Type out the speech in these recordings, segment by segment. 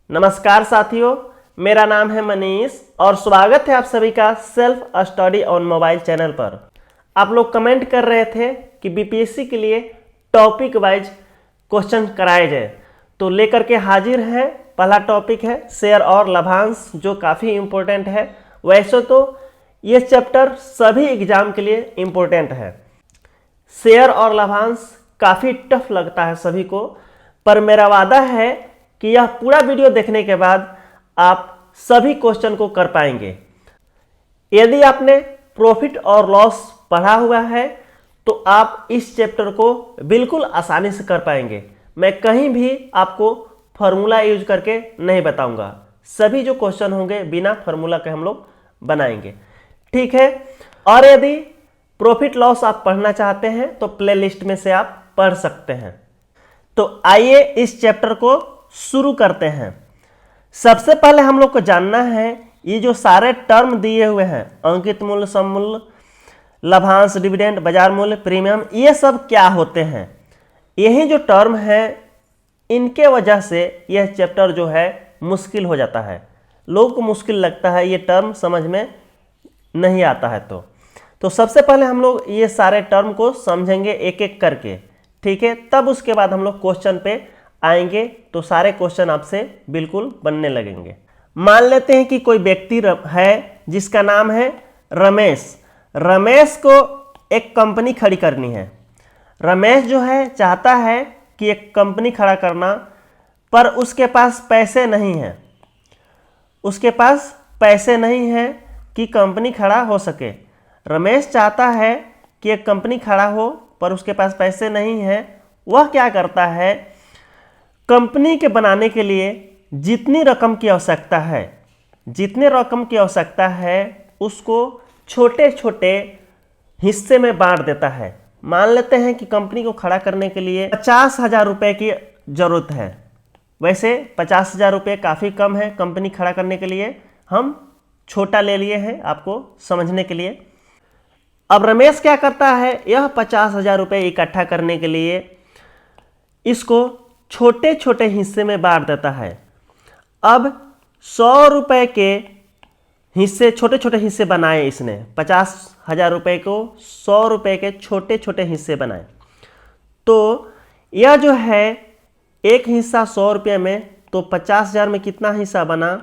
नमस्कार साथियों, मेरा नाम है मनीष और स्वागत है आप सभी का self study on mobile channel पर। आप लोग कमेंट कर रहे थे कि बीपीएससी के लिए टॉपिक वाइज क्वेश्चन कराए जाए, तो लेकर के हाजिर है। पहला टॉपिक है शेयर और लाभांश, जो काफ़ी इम्पोर्टेंट है। वैसे तो ये चैप्टर सभी एग्जाम के लिए इम्पोर्टेंट है। शेयर और लाभांश काफ़ी टफ लगता है सभी को, पर मेरा वादा है कि यह पूरा वीडियो देखने के बाद आप सभी क्वेश्चन को कर पाएंगे। यदि आपने प्रॉफिट और लॉस पढ़ा हुआ है तो आप इस चैप्टर को बिल्कुल आसानी से कर पाएंगे। मैं कहीं भी आपको फार्मूला यूज करके नहीं बताऊंगा। सभी जो क्वेश्चन होंगे बिना फार्मूला के हम लोग बनाएंगे, ठीक है। और यदि प्रॉफिट लॉस आप पढ़ना चाहते हैं तो प्लेलिस्ट में से आप पढ़ सकते हैं। तो आइए इस चैप्टर को शुरू करते हैं। सबसे पहले हम लोग को जानना है ये जो सारे टर्म दिए हुए हैं, अंकित मूल्य, सम मूल्य, लाभांश, डिविडेंड, बाजार मूल्य, प्रीमियम, ये सब क्या होते हैं। यही जो टर्म है इनके वजह से यह चैप्टर जो है मुश्किल हो जाता है। लोगों को मुश्किल लगता है, ये टर्म समझ में नहीं आता है। तो सबसे पहले हम लोग ये सारे टर्म को समझेंगे एक एक करके, ठीक है। तब उसके बाद हम लोग क्वेश्चन पे आएंगे तो सारे क्वेश्चन आपसे बिल्कुल बनने लगेंगे। मान लेते हैं कि कोई व्यक्ति है जिसका नाम है रमेश। रमेश को एक कंपनी खड़ी करनी है। रमेश जो है चाहता है कि एक कंपनी खड़ा करना, पर उसके पास पैसे नहीं हैं। उसके पास पैसे नहीं हैं कि कंपनी खड़ा हो सके। रमेश चाहता है कि एक कंपनी खड़ा हो, पर उसके पास पैसे नहीं हैं। वह क्या करता है, कंपनी के बनाने के लिए जितनी रकम की आवश्यकता है, जितने रकम की आवश्यकता है उसको छोटे छोटे हिस्से में बांट देता है। मान लेते हैं कि कंपनी को खड़ा करने के लिए 50,000 रुपये की ज़रूरत है। वैसे 50,000 रुपये काफ़ी कम है कंपनी खड़ा करने के लिए, हम छोटा ले लिए हैं आपको समझने के लिए। अब रमेश क्या करता है, यह 50,000 रुपये इकट्ठा करने के लिए इसको छोटे छोटे हिस्से में बांट देता है। अब 100 रुपये के हिस्से, छोटे छोटे हिस्से बनाए इसने। 50,000 रुपये को 100 रुपये के छोटे छोटे हिस्से बनाए। तो यह जो है एक हिस्सा 100 रुपये में, तो 50,000 में कितना हिस्सा बना,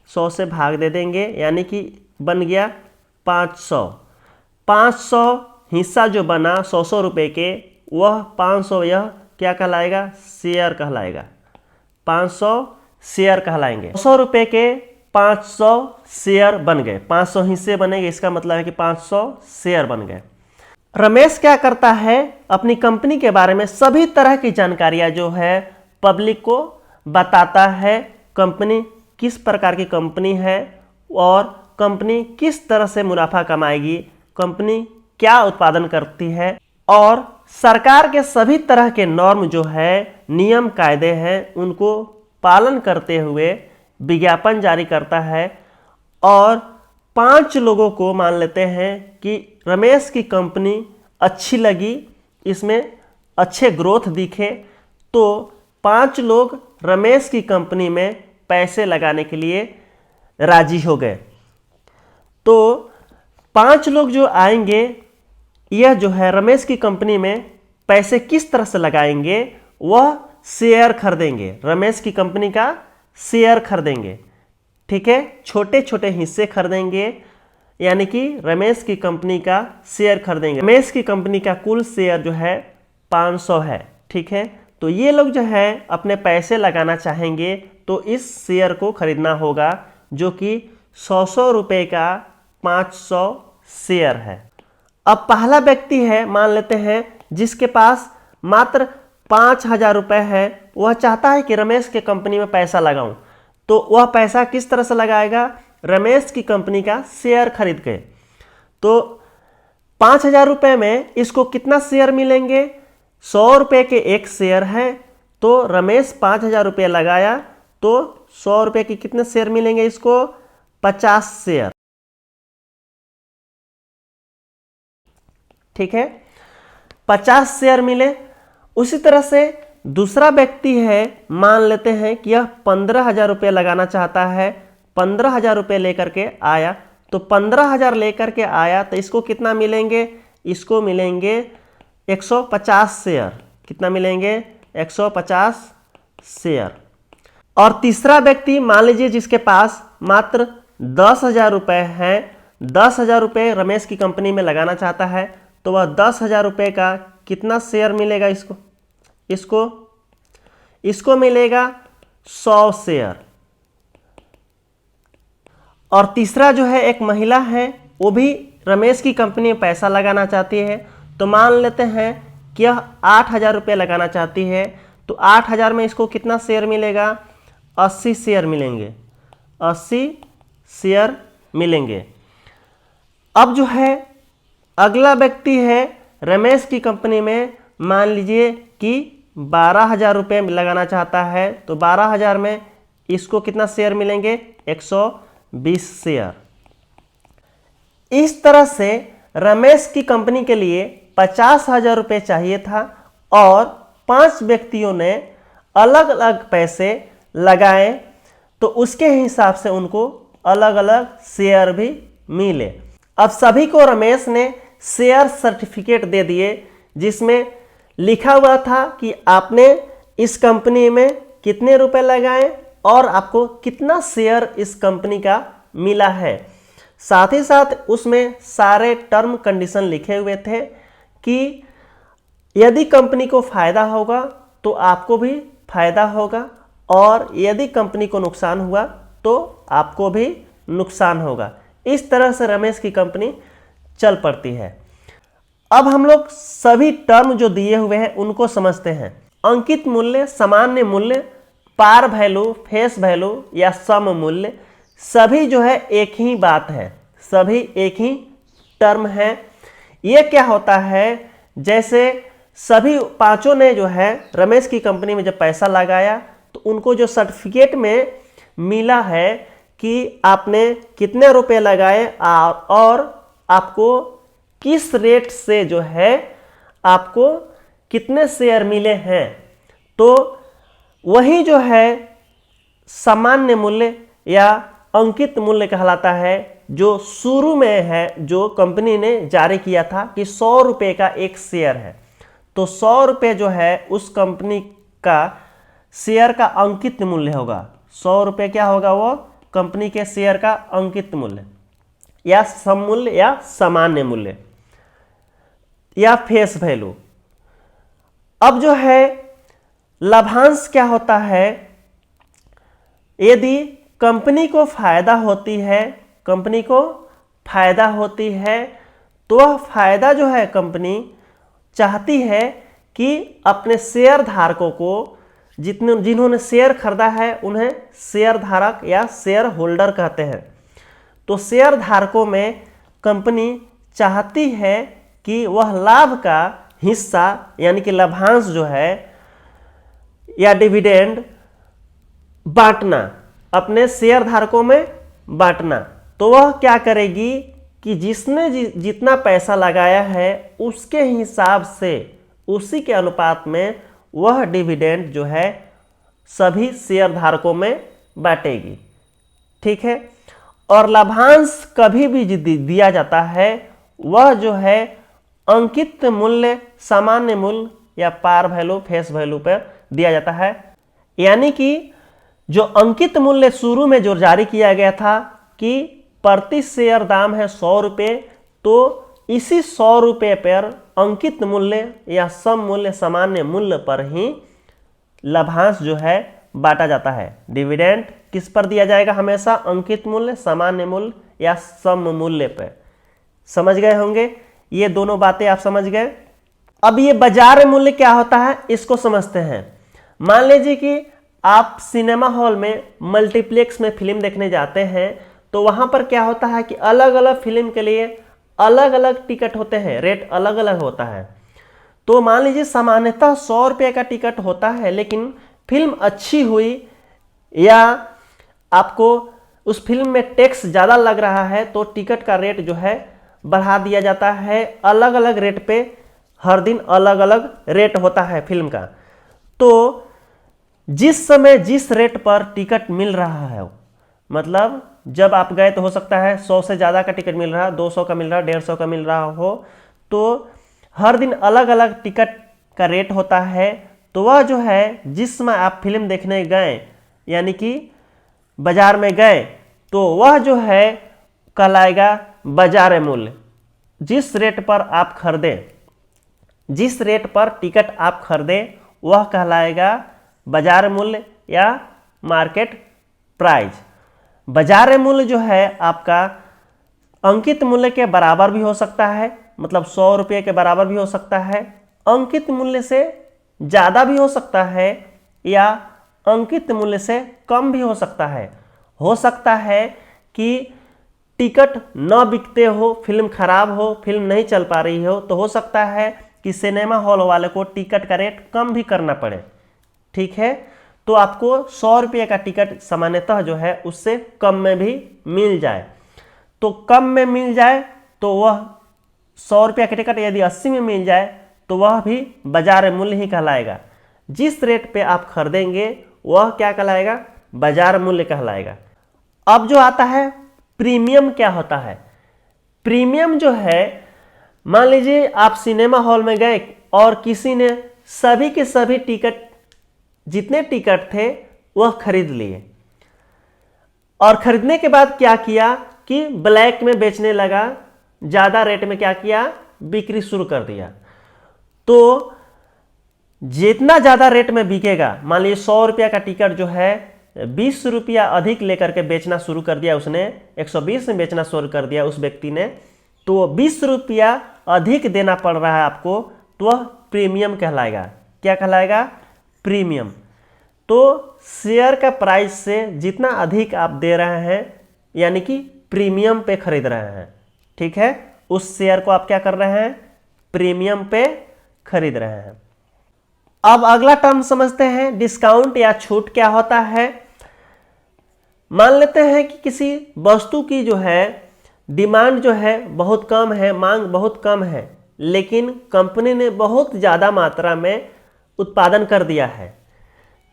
100 से भाग दे देंगे, यानी कि बन गया 500। 500 हिस्सा जो बना 100 रुपये के, वह 500 यह क्या कहलाएगा, शेयर कहलाएगा। 500 शेयर कहलाएंगे। 100 रुपये के 500 शेयर बन गए, 500 हिस्से बनेंगे, इसका मतलब है कि 500 शेयर बन गए। रमेश क्या करता है, अपनी कंपनी के बारे में सभी तरह की जानकारियां जो है पब्लिक को बताता है। कंपनी किस प्रकार की कंपनी है और कंपनी किस तरह से मुनाफा कमाएगी, कंपनी क्या उत्पादन करती है, और सरकार के सभी तरह के नॉर्म जो है, नियम कायदे हैं, उनको पालन करते हुए विज्ञापन जारी करता है। और 5 लोगों को मान लेते हैं कि रमेश की कंपनी अच्छी लगी, इसमें अच्छे ग्रोथ दिखे, तो 5 लोग रमेश की कंपनी में पैसे लगाने के लिए राजी हो गए। तो 5 लोग जो आएंगे, यह जो है रमेश की कंपनी में पैसे किस तरह से लगाएंगे, वह शेयर खरीदेंगे। रमेश की कंपनी का शेयर खरीदेंगे, ठीक है। छोटे छोटे हिस्से खरीदेंगे, यानी कि रमेश की कंपनी का शेयर खरीदेंगे। रमेश की कंपनी का कुल शेयर जो है 500 है, ठीक है। तो ये लोग जो है अपने पैसे लगाना चाहेंगे तो इस शेयर को खरीदना होगा, जो कि 100 रुपये का 500 शेयर है। अब पहला व्यक्ति है, मान लेते हैं, जिसके पास मात्र 5,000 रुपये है। वह चाहता है कि रमेश के कंपनी में पैसा लगाऊं, तो वह पैसा किस तरह से लगाएगा, रमेश की कंपनी का शेयर खरीद के। तो 5,000 रुपये में इसको कितना शेयर मिलेंगे, 100 रुपये के एक शेयर है। तो रमेश 5,000 रुपये लगाया, तो 100 रुपये के कितने शेयर मिलेंगे इसको, 50 शेयर, ठीक है। 50 शेयर मिले। उसी तरह से दूसरा व्यक्ति है, मान लेते हैं कि यह 15,000 रुपये लगाना चाहता है, 15,000 रुपये लेकर के आया, तो 15,000 लेकर के आया तो इसको कितना मिलेंगे, इसको मिलेंगे 150 शेयर। कितना मिलेंगे, 150 शेयर। और तीसरा व्यक्ति मान लीजिए जिसके पास मात्र 10,000 रुपये हैं, 10,000 रुपये रमेश की कंपनी में लगाना चाहता है, तो वह 10,000 रुपये का कितना शेयर मिलेगा, इसको मिलेगा 100 शेयर। और तीसरा जो है एक महिला है, वो भी रमेश की कंपनी में पैसा लगाना चाहती है, तो मान लेते हैं कि यह 8,000 रुपये लगाना चाहती है, तो 8,000 में इसको कितना शेयर मिलेगा, 80 शेयर मिलेंगे, 80 शेयर मिलेंगे। अब जो है अगला व्यक्ति है रमेश की कंपनी में, मान लीजिए कि 12,000 रुपये लगाना चाहता है, तो 12,000 में इसको कितना शेयर मिलेंगे, 120 शेयर। इस तरह से रमेश की कंपनी के लिए 50,000 रुपये चाहिए था और 5 व्यक्तियों ने अलग अलग पैसे लगाए, तो उसके हिसाब से उनको अलग अलग शेयर भी मिले। अब सभी को रमेश ने शेयर सर्टिफिकेट दे दिए, जिसमें लिखा हुआ था कि आपने इस कंपनी में कितने रुपए लगाए और आपको कितना शेयर इस कंपनी का मिला है। साथ ही साथ उसमें सारे टर्म कंडीशन लिखे हुए थे कि यदि कंपनी को फायदा होगा तो आपको भी फायदा होगा, और यदि कंपनी को नुकसान हुआ तो आपको भी नुकसान होगा। इस तरह से रमेश की कंपनी चल पड़ती है। अब हम लोग सभी टर्म जो दिए हुए हैं उनको समझते हैं। अंकित मूल्य, सामान्य मूल्य, पार वैल्यू, फेस वैल्यू या सम मूल्य, सभी जो है एक ही बात है, सभी एक ही टर्म है। ये क्या होता है, जैसे सभी पांचों ने जो है रमेश की कंपनी में जब पैसा लगाया तो उनको जो सर्टिफिकेट में मिला है कि आपने कितने रुपए लगाए और आपको किस रेट से जो है आपको कितने शेयर मिले हैं, तो वही जो है सामान्य मूल्य या अंकित मूल्य कहलाता है, जो शुरू में है, जो कंपनी ने जारी किया था कि 100 रुपये का एक शेयर है, तो 100 रुपये जो है उस कंपनी का शेयर का अंकित मूल्य होगा। 100 रुपये क्या होगा, वो कंपनी के शेयर का अंकित मूल्य या सम मूल्य या सामान्य मूल्य या फेस वैल्यू। अब जो है लाभांश क्या होता है, यदि कंपनी को फायदा होती है, कंपनी को फायदा होती है, तो वह फायदा जो है कंपनी चाहती है कि अपने शेयर धारकों को, जिन्होंने शेयर खरीदा है उन्हें शेयर धारक या शेयर होल्डर कहते हैं, तो शेयर धारकों में कंपनी चाहती है कि वह लाभ का हिस्सा यानी कि लाभांश जो है या डिविडेंड बांटना, अपने शेयर धारकों में बांटना। तो वह क्या करेगी कि जिसने जितना पैसा लगाया है उसके हिसाब से, उसी के अनुपात में वह डिविडेंड जो है सभी शेयर धारकों में बांटेगी। ठीक है। और लाभांश कभी भी दिया जाता है वह जो है अंकित मूल्य, सामान्य मूल्य या पार वैल्यू, फेस वैल्यू पर दिया जाता है। यानी कि जो अंकित मूल्य शुरू में जो जारी किया गया था कि प्रति शेयर दाम है 100 रुपये, तो इसी 100 रुपये पर अंकित मूल्य या सम मूल्य, सामान्य मूल्य पर ही लाभांश जो है बांटा जाता है। डिविडेंड किस पर दिया जाएगा हमेशा, अंकित मूल्य, सामान्य मूल्य या सम मूल्य पर। समझ गए होंगे, ये दोनों बातें आप समझ गए। अब ये बाजार मूल्य क्या होता है इसको समझते हैं। मान लीजिए कि आप सिनेमा हॉल में, मल्टीप्लेक्स में फिल्म देखने जाते हैं, तो वहां पर क्या होता है कि अलग अलग फिल्म के लिए अलग अलग टिकट होते हैं, रेट अलग अलग होता है। तो मान लीजिए सामान्यतः 100 रुपये का टिकट होता है, लेकिन फिल्म अच्छी हुई या आपको उस फिल्म में टैक्स ज़्यादा लग रहा है तो टिकट का रेट जो है बढ़ा दिया जाता है। अलग अलग रेट पे हर दिन अलग अलग रेट होता है फिल्म का। तो जिस समय जिस रेट पर टिकट मिल रहा है, मतलब जब आप गए तो हो सकता है 100 से ज़्यादा का टिकट मिल रहा, 200 का मिल रहा, 150 का मिल रहा हो, तो हर दिन अलग अलग टिकट का रेट होता है। तो वह जो है जिस समय आप फिल्म देखने गए यानी कि बाजार में गए, तो वह जो है कहलाएगा बाजार मूल्य। जिस रेट पर आप खरीदें, जिस रेट पर टिकट आप खरीदें वह कहलाएगा बाजार मूल्य या मार्केट प्राइस। बाजार मूल्य जो है आपका अंकित मूल्य के बराबर भी हो सकता है, मतलब 100 रुपये के बराबर भी हो सकता है, अंकित मूल्य से ज़्यादा भी हो सकता है या अंकित मूल्य से कम भी हो सकता है। हो सकता है कि टिकट न बिकते हो, फिल्म खराब हो, फिल्म नहीं चल पा रही हो, तो हो सकता है कि सिनेमा हॉल वाले को टिकट का रेट कम भी करना पड़े। ठीक है, तो आपको 100 रुपये का टिकट सामान्यतः जो है उससे कम में भी मिल जाए। तो कम में मिल जाए तो वह 100 रुपये का टिकट यदि 80 में मिल जाए तो वह भी बाजार मूल्य ही कहलाएगा। जिस रेट पे आप खरीदेंगे वह क्या कहलाएगा? बाजार मूल्य कहलाएगा। अब जो आता है प्रीमियम, क्या होता है? प्रीमियम जो है, मान लीजिए आप सिनेमा हॉल में गए और किसी ने सभी के सभी टिकट, जितने टिकट थे वह खरीद लिए, और खरीदने के बाद क्या किया कि ब्लैक में बेचने लगा, ज़्यादा रेट में क्या किया? बिक्री शुरू कर दिया। तो जितना ज़्यादा रेट में बिकेगा, मान लीजिए 100 रुपया का टिकट जो है 20 रुपया अधिक लेकर के बेचना शुरू कर दिया, उसने 120 में बेचना शुरू कर दिया उस व्यक्ति ने, तो 20 रुपया अधिक देना पड़ रहा है आपको, तो वह प्रीमियम कहलाएगा। क्या कहलाएगा? प्रीमियम। तो शेयर का प्राइस से जितना अधिक आप दे रहे हैं यानी कि प्रीमियम पे खरीद रहे हैं, ठीक है, उस शेयर को आप क्या कर रहे हैं? प्रीमियम पे खरीद रहे हैं। अब अगला टर्म समझते हैं, डिस्काउंट या छूट क्या होता है। मान लेते हैं कि किसी वस्तु की जो है डिमांड जो है बहुत कम है, मांग बहुत कम है, लेकिन कंपनी ने बहुत ज़्यादा मात्रा में उत्पादन कर दिया है।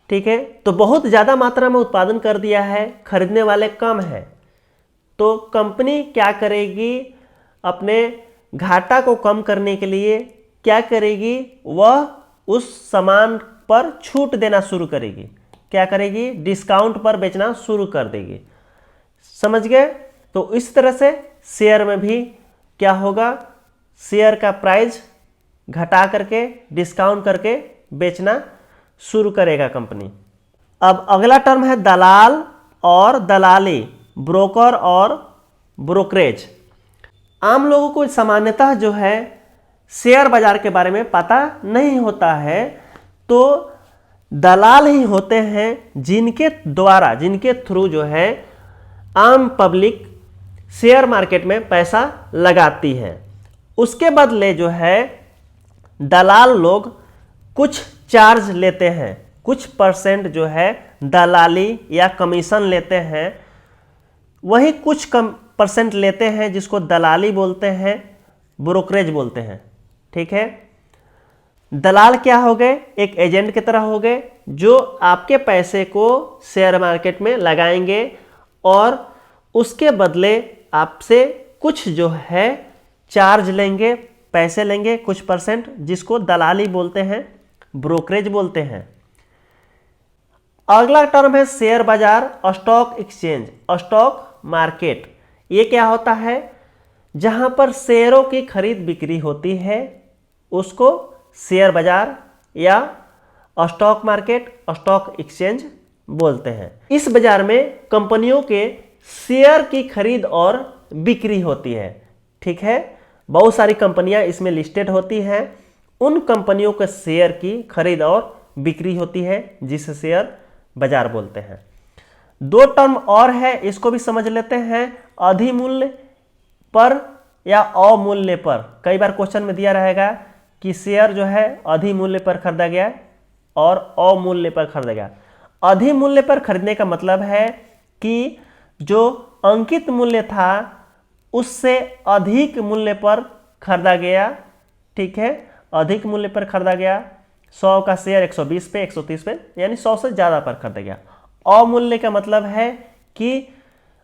ठीक है, तो बहुत ज़्यादा मात्रा में उत्पादन कर दिया है, खरीदने वाले कम हैं, तो कंपनी क्या करेगी? अपने घाटा को कम करने के लिए क्या करेगी? वह उस सामान पर छूट देना शुरू करेगी। क्या करेगी? डिस्काउंट पर बेचना शुरू कर देगी। समझ गए? तो इस तरह से शेयर में भी क्या होगा? शेयर का प्राइस घटा करके, डिस्काउंट करके बेचना शुरू करेगा कंपनी। अब अगला टर्म है दलाल और दलाली, ब्रोकर और ब्रोकरेज। आम लोगों को सामान्यतः जो है शेयर बाजार के बारे में पता नहीं होता है, तो दलाल ही होते हैं जिनके द्वारा, जिनके थ्रू जो है आम पब्लिक शेयर मार्केट में पैसा लगाती है। उसके बदले जो है दलाल लोग कुछ चार्ज लेते हैं, कुछ परसेंट जो है दलाली या कमीशन लेते हैं। वही कुछ कम परसेंट लेते हैं जिसको दलाली बोलते हैं, ब्रोकरेज बोलते हैं। ठीक है, दलाल क्या हो गए? एक एजेंट की तरह हो गए, जो आपके पैसे को शेयर मार्केट में लगाएंगे और उसके बदले आपसे कुछ जो है चार्ज लेंगे, पैसे लेंगे कुछ परसेंट, जिसको दलाली बोलते हैं, ब्रोकरेज बोलते हैं। अगला टर्म है शेयर बाजार, स्टॉक एक्सचेंज, स्टॉक मार्केट। ये क्या होता है? जहां पर शेयरों की खरीद बिक्री होती है उसको शेयर बाजार या स्टॉक मार्केट, स्टॉक एक्सचेंज बोलते हैं। इस बाजार में कंपनियों के शेयर की खरीद और बिक्री होती है। ठीक है, बहुत सारी कंपनियां इसमें लिस्टेड होती हैं। उन कंपनियों के शेयर की खरीद और बिक्री होती है, जिसे शेयर बाजार बोलते हैं। दो टर्म और है, इसको भी समझ लेते हैं। अधिमूल्य पर या अवमूल्य पर। कई बार क्वेश्चन में दिया रहेगा कि शेयर जो है अधिमूल्य पर खरीदा गया और अवमूल्य पर खरीदा गया। अधिमूल्य पर खरीदने का मतलब है कि जो अंकित मूल्य था उससे अधिक मूल्य पर खरीदा गया। ठीक है, अधिक मूल्य पर खरीदा गया, 100 का शेयर 120 पे, 130 पे, यानी 100 से ज़्यादा पर खरीदा गया। अवमूल्य का मतलब है कि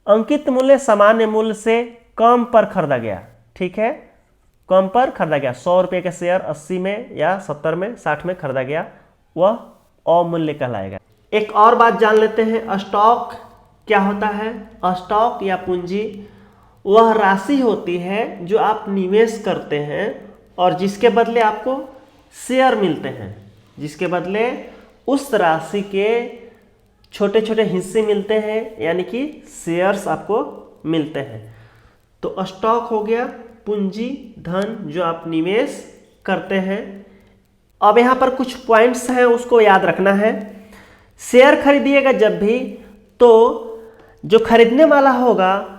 अंकित मूल्य सामान्य मूल्य से कम पर खरीदा गया। ठीक है, कम पर खरीदा गया। 100 रुपये का शेयर 80 में या 70 में, 60 में खरीदा गया, वह अवमूल्य कहलाएगा। एक और बात जान लेते हैं, स्टॉक क्या होता है। स्टॉक या पूंजी वह राशि होती है जो आप निवेश करते हैं और जिसके बदले आपको शेयर मिलते हैं, जिसके बदले उस राशि के छोटे छोटे हिस्से मिलते हैं, यानी कि शेयर्स आपको मिलते हैं। तो स्टॉक हो गया पूंजी, धन जो आप निवेश करते हैं। अब यहाँ पर कुछ पॉइंट्स हैं, उसको याद रखना है। शेयर खरीदिएगा जब भी, तो जो खरीदने वाला होगा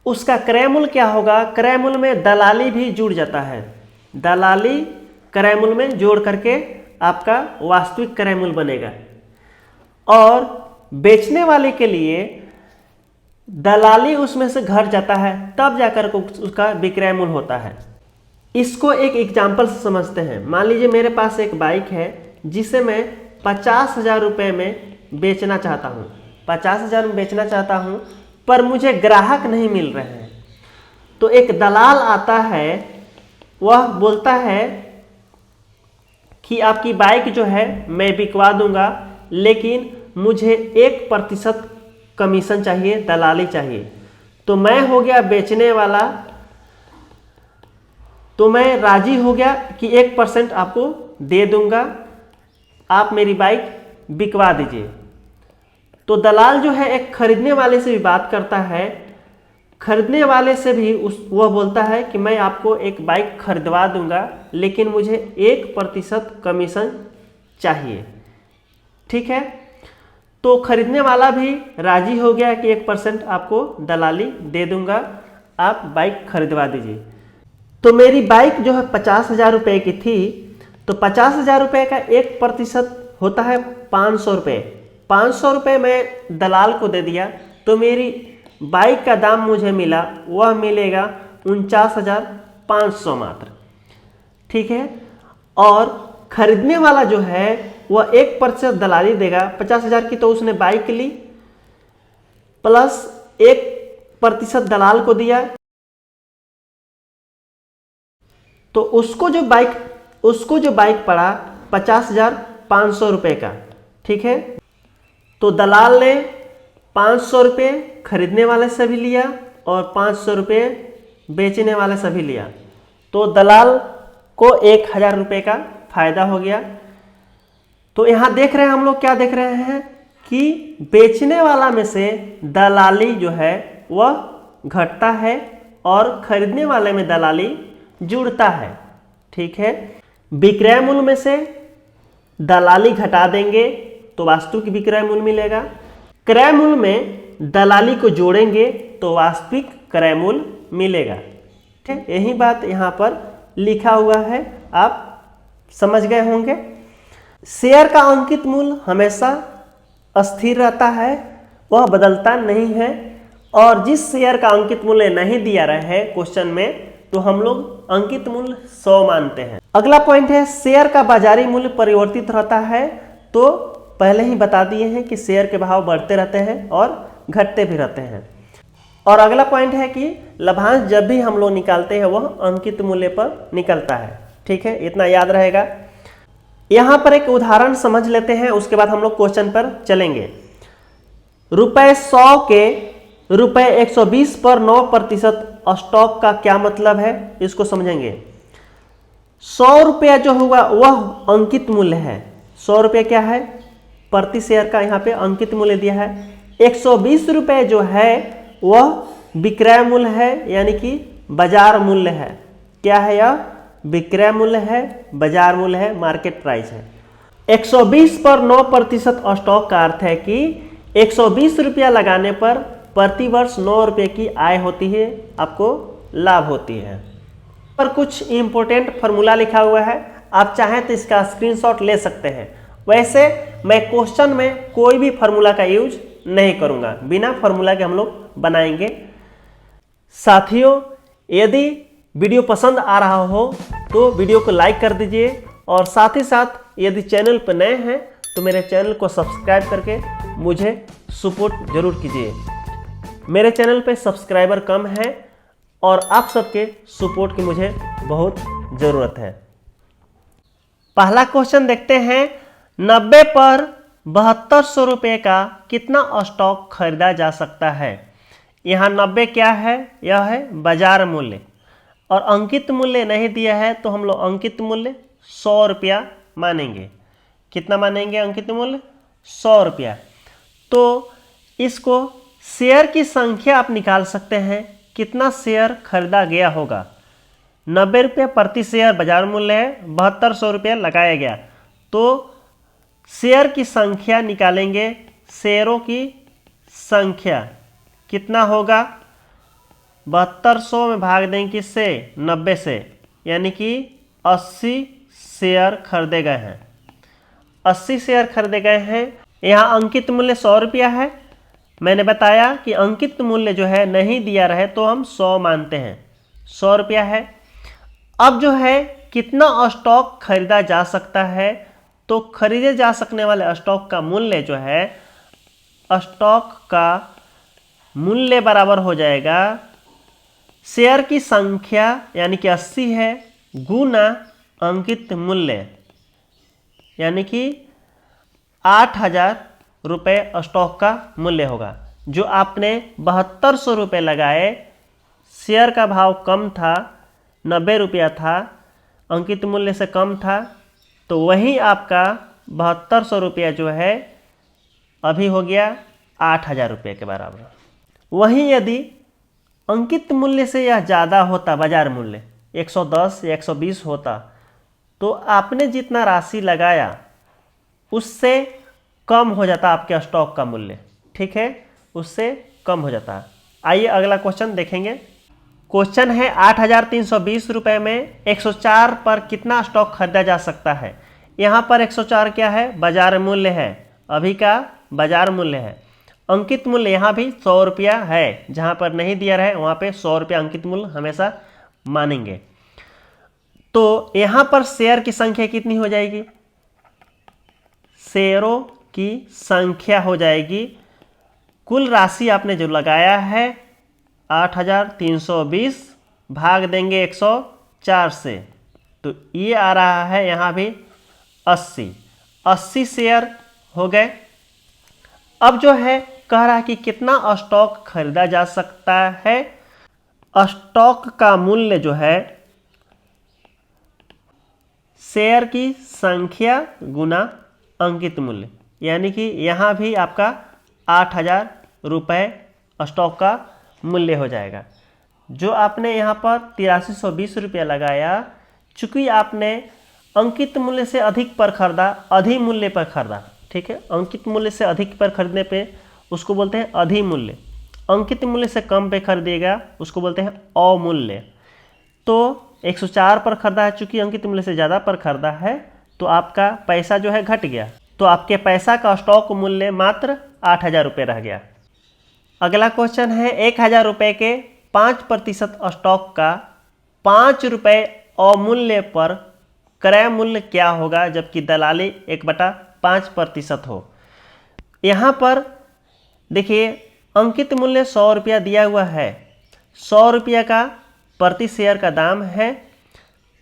उसका क्रय मूल्य क्या होगा, क्रय मूल्य में दलाली भी जुड़ जाता है। दलाली क्रय मूल्य में जोड़ करके आपका वास्तविक क्रय मूल्य बनेगा। और बेचने वाले के लिए दलाली उसमें से घट जाता है, तब जाकर उसका विक्रय मूल्य होता है। इसको एक एग्जाम्पल से समझते हैं। मान लीजिए मेरे पास एक बाइक है जिसे मैं 50,000 रुपये में बेचना चाहता हूँ। 50,000 में बेचना चाहता हूँ, पर मुझे ग्राहक नहीं मिल रहे हैं। तो एक दलाल आता है, वह बोलता है कि आपकी बाइक जो है मैं बिकवा दूंगा, लेकिन मुझे 1% कमीशन चाहिए, दलाली चाहिए। तो मैं हो गया बेचने वाला, तो मैं राजी हो गया कि 1% आपको दे दूंगा, आप मेरी बाइक बिकवा दीजिए। तो दलाल जो है एक खरीदने वाले से भी बात करता है, खरीदने वाले से भी वह बोलता है कि मैं आपको एक बाइक खरीदवा दूंगा, लेकिन मुझे 1% कमीशन चाहिए। ठीक है, तो खरीदने वाला भी राजी हो गया कि 1% आपको दलाली दे दूंगा, आप बाइक खरीदवा दीजिए। तो मेरी बाइक जो है 50,000 रुपये की थी, तो 50,000 रुपये का 1% होता है 500 रुपये। 500 रुपये मैं दलाल को दे दिया, तो मेरी बाइक का दाम मुझे मिला, वह मिलेगा 49,500 मात्र। ठीक है, और खरीदने वाला जो है वह 1% दलाली देगा। 50,000 की तो उसने बाइक ली, प्लस 1% दलाल को दिया, तो उसको जो बाइक पड़ा 50,500 रुपये का। ठीक है, तो दलाल ने 500 रुपये खरीदने वाले से भी लिया और 500 रुपये बेचने वाले से भी लिया, तो दलाल को 1,000 रुपये का फायदा हो गया। तो यहाँ देख रहे हैं हम लोग, क्या देख रहे हैं कि बेचने वाला में से दलाली जो है वह घटता है और खरीदने वाले में दलाली जुड़ता है। ठीक है, विक्रय मूल्य में से दलाली घटा देंगे तो वास्तविक विक्रय मूल्य मिलेगा। क्रय मूल्य में दलाली को जोड़ेंगे तो वास्तविक क्रय मूल्य मिलेगा। ठीक है, यही बात यहाँ पर लिखा हुआ है, आप समझ गए होंगे। शेयर का अंकित मूल्य हमेशा अस्थिर रहता है, वह बदलता नहीं है। और जिस शेयर का अंकित मूल्य नहीं दिया रहा है क्वेश्चन में, तो हम लोग अंकित मूल्य 100 मानते हैं। अगला पॉइंट है, शेयर का बाजारी मूल्य परिवर्तित रहता है। तो पहले ही बता दिए हैं कि शेयर के भाव बढ़ते रहते हैं और घटते भी रहते हैं। और अगला पॉइंट है कि लाभांश जब भी हम लोग निकालते हैं वह अंकित मूल्य पर निकलता है। ठीक है, इतना याद रहेगा। यहाँ पर एक उदाहरण समझ लेते हैं, उसके बाद हम लोग क्वेश्चन पर चलेंगे। रुपए 100 के रुपए 120 पर 9% स्टॉक का क्या मतलब है, इसको समझेंगे। 100 रुपया जो हुआ वह अंकित मूल्य है। 100 रुपये क्या है, प्रति शेयर का यहाँ पे अंकित मूल्य दिया है। 120 रुपये जो है वह विक्रय मूल्य है, यानी कि बाजार मूल्य है। क्या है यह, विक्रय मूल्य है, बाजार मूल्य है, मार्केट प्राइस है। 120 पर 9% स्टॉक का अर्थ है कि 120 रुपया लगाने पर प्रति वर्ष 9 रुपये की आय होती है, आपको लाभ होती है। पर कुछ इंपॉर्टेंट फार्मूला लिखा हुआ है, आप चाहें तो इसका स्क्रीनशॉट ले सकते हैं। वैसे मैं क्वेश्चन में कोई भी फार्मूला का यूज नहीं करूंगा, बिना फार्मूला के हम लोग बनाएंगे। साथियों, यदि वीडियो पसंद आ रहा हो तो वीडियो को लाइक कर दीजिए और साथ ही साथ यदि चैनल पर नए हैं तो मेरे चैनल को सब्सक्राइब करके मुझे सपोर्ट जरूर कीजिए। मेरे चैनल पे सब्सक्राइबर कम है और आप सबके सपोर्ट की मुझे बहुत ज़रूरत है। पहला क्वेश्चन देखते हैं। 90 पर 7200 रुपये का कितना स्टॉक खरीदा जा सकता है। यहाँ 90 क्या है, यह है बाजार मूल्य और अंकित मूल्य नहीं दिया है तो हम लोग अंकित मूल्य 100 रुपया मानेंगे। कितना मानेंगे अंकित मूल्य? 100 रुपया। तो इसको शेयर की संख्या आप निकाल सकते हैं, कितना शेयर खरीदा गया होगा। 90 रुपये प्रति शेयर बाजार मूल्य है, 7200 रुपया लगाया गया, तो शेयर की संख्या निकालेंगे। शेयरों की संख्या कितना होगा? 7200 में भाग देंगे किससे? 90 से, यानी कि 80 शेयर खरीदे गए हैं। 80 शेयर खरीदे गए हैं। यहाँ अंकित मूल्य 100 रुपया है। मैंने बताया कि अंकित मूल्य जो है नहीं दिया रहे तो हम 100 मानते हैं। 100 रुपया है। अब जो है कितना स्टॉक खरीदा जा सकता है, तो खरीदे जा सकने वाले स्टॉक का मूल्य जो है, स्टॉक का मूल्य बराबर हो जाएगा शेयर की संख्या यानी कि 80 है गुना अंकित मूल्य, यानी कि 8000 रुपये स्टॉक का मूल्य होगा। जो आपने 7200 रुपये लगाए, शेयर का भाव कम था, 90 रुपया था, अंकित मूल्य से कम था, तो वही आपका 7200 रुपया जो है अभी हो गया 8000 रुपये के बराबर। वहीं यदि अंकित मूल्य से यह ज़्यादा होता, बाजार मूल्य 110 या 120 होता, तो आपने जितना राशि लगाया उससे कम हो जाता आपके स्टॉक का मूल्य। ठीक है, उससे कम हो जाता। आइए अगला क्वेश्चन देखेंगे। क्वेश्चन है 8320 रुपये में 104 पर कितना स्टॉक खरीदा जा सकता है। यहाँ पर 104 क्या है? बाजार मूल्य है, अभी का बाजार मूल्य है। अंकित मूल्य यहाँ भी 100 रुपया है, जहाँ पर नहीं दिया रहे वहाँ पे 100 रुपया अंकित मूल्य हमेशा मानेंगे। तो यहाँ पर शेयर की संख्या कितनी हो जाएगी? शेयरों की संख्या हो जाएगी, कुल राशि आपने जो लगाया है 8320 भाग देंगे 104 से, तो ये आ रहा है यहाँ भी 80 शेयर हो गए। अब जो है कह रहा है कि कितना स्टॉक खरीदा जा सकता है। स्टॉक का मूल्य जो है शेयर की संख्या गुना अंकित मूल्य, यानी कि यहाँ भी आपका 8000 रुपये स्टॉक का मूल्य हो जाएगा। जो आपने यहाँ पर 8320 रुपया लगाया, चूँकि आपने अंकित मूल्य से अधिक पर खरीदा, अधिक मूल्य पर खरीदा। ठीक है, अंकित मूल्य से अधिक पर खरीदने पे उसको बोलते हैं अधिक मूल्य, अंकित मूल्य से कम पे खरीदिएगा उसको बोलते हैं अवमूल्य। तो 104 पर खरीदा है, चूँकि अंकित मूल्य से ज़्यादा पर खरीदा है, तो आपका पैसा जो है घट गया, तो आपके पैसा का स्टॉक मूल्य मात्र 8000 रुपये रह गया। अगला क्वेश्चन है 1000 रुपये के 5% स्टॉक का 5 रुपये अवमूल्य पर क्रय मूल्य क्या होगा, जबकि दलाली 1/5% हो। यहाँ पर देखिए अंकित मूल्य 100 रुपया दिया हुआ है, 100 रुपया का प्रति शेयर का दाम है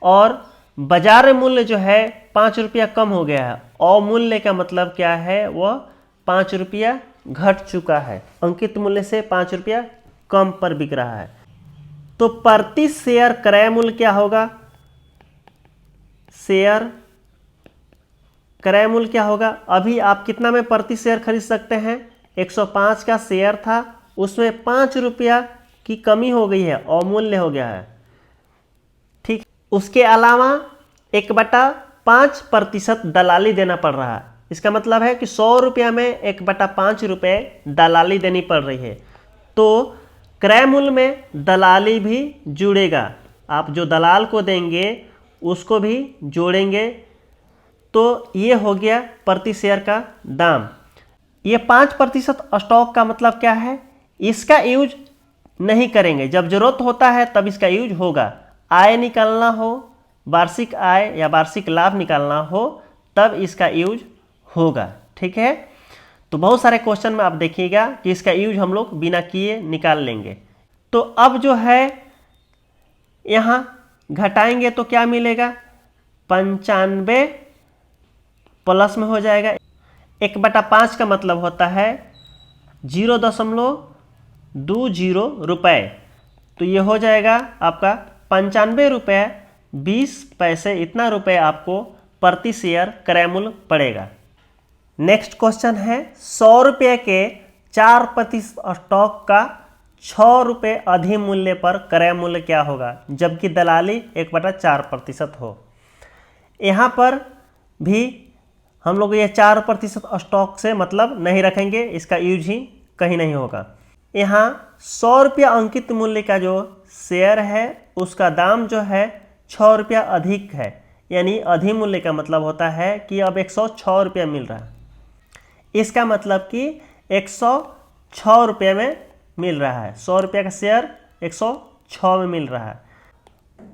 और बाजार मूल्य जो है 5 रुपया कम हो गया है। अवमूल्य का मतलब क्या है? वह 5 रुपया घट चुका है, अंकित मूल्य से 5 रुपया कम पर बिक रहा है। तो प्रति शेयर क्रय मूल्य क्या होगा? शेयर क्रय मूल्य क्या होगा? अभी आप कितना में प्रति शेयर खरीद सकते हैं? 105 का शेयर था, उसमें 5 रुपया की कमी हो गई है, अवमूल्य हो गया है। ठीक, उसके अलावा 1/5% दलाली देना पड़ रहा है। इसका मतलब है कि 100 रुपया में 1/5 रुपये दलाली देनी पड़ रही है। तो क्रय मूल्य में दलाली भी जुड़ेगा, आप जो दलाल को देंगे उसको भी जोड़ेंगे, तो ये हो गया प्रति शेयर का दाम। ये 5% स्टॉक का मतलब क्या है? इसका यूज नहीं करेंगे, जब जरूरत होता है तब इसका यूज होगा। आय निकालना हो, वार्षिक आय या वार्षिक लाभ निकालना हो, तब इसका यूज होगा। ठीक है, तो बहुत सारे क्वेश्चन में आप देखिएगा कि इसका यूज हम लोग बिना किए निकाल लेंगे। तो अब जो है यहाँ घटाएंगे तो क्या मिलेगा, 95 प्लस में हो जाएगा 1/5 का मतलब होता है 0.20 रुपये। तो ये हो जाएगा आपका 95 रुपये 20 पैसे, इतना रुपये आपको प्रति शेयर क्रय मूल्य पड़ेगा। नेक्स्ट क्वेश्चन है 100 रुपये के 4% स्टॉक का 6 रुपये अधिमूल्य पर क्रय मूल्य क्या होगा, जबकि दलाली 1/4% हो। यहाँ पर भी हम लोग ये 4% स्टॉक से मतलब नहीं रखेंगे, इसका यूज ही कहीं नहीं होगा। यहाँ 100 रुपया अंकित मूल्य का जो शेयर है उसका दाम जो है 6 रुपया अधिक है, यानी अधिमूल्य का मतलब होता है कि अब 106 रुपया मिल रहा है। इसका मतलब कि 106 रुपये में मिल रहा है, 100 रुपये का शेयर 106 में मिल रहा है।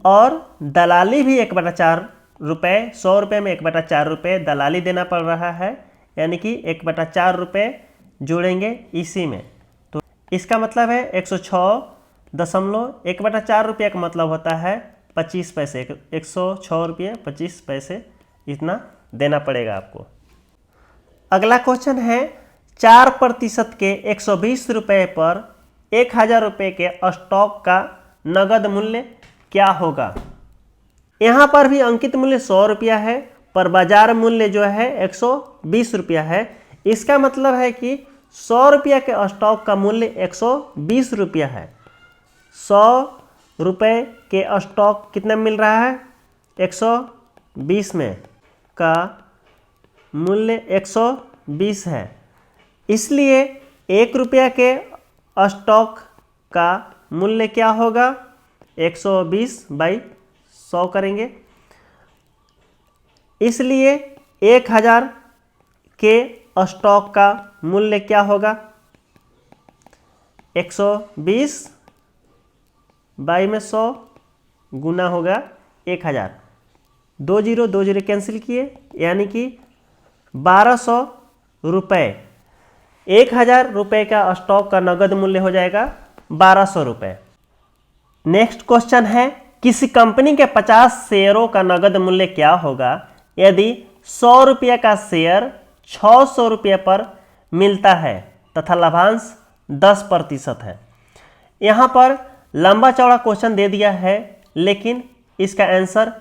और दलाली भी 1/4 रुपये, 100 रुपये में 1/4 रुपये दलाली देना पड़ रहा है, यानी कि 1/4 रुपये जोड़ेंगे इसी में। तो इसका मतलब है 106.1/4 रुपये का मतलब होता है 25 पैसे, 106 रुपये 25 पैसे इतना देना पड़ेगा आपको। अगला क्वेश्चन है 4% के 120 रुपये पर 1000 रुपये के स्टॉक का नगद मूल्य क्या होगा। यहाँ पर भी अंकित मूल्य 100 रुपया है, पर बाजार मूल्य जो है 120 रुपया है। इसका मतलब है कि 100 रुपया के स्टॉक का मूल्य 120 रुपया है। 100 रुपये के स्टॉक कितने में मिल रहा है, 120 में का मूल्य 120 है, इसलिए 1 रुपया के स्टॉक का मूल्य क्या होगा, 120/100 करेंगे, इसलिए 1000 के स्टॉक का मूल्य क्या होगा, 120/100 गुना होगा 1000। 2 0 कैंसिल किए, यानी कि 1200 रुपये। 1000 रुपये का स्टॉक का नगद मूल्य हो जाएगा 1200 रुपये। नेक्स्ट क्वेश्चन है किसी कंपनी के 50 शेयरों का नगद मूल्य क्या होगा यदि 100 रुपये का शेयर 600 रुपये पर मिलता है तथा लाभांश 10% है। यहाँ पर लंबा चौड़ा क्वेश्चन दे दिया है, लेकिन इसका आंसर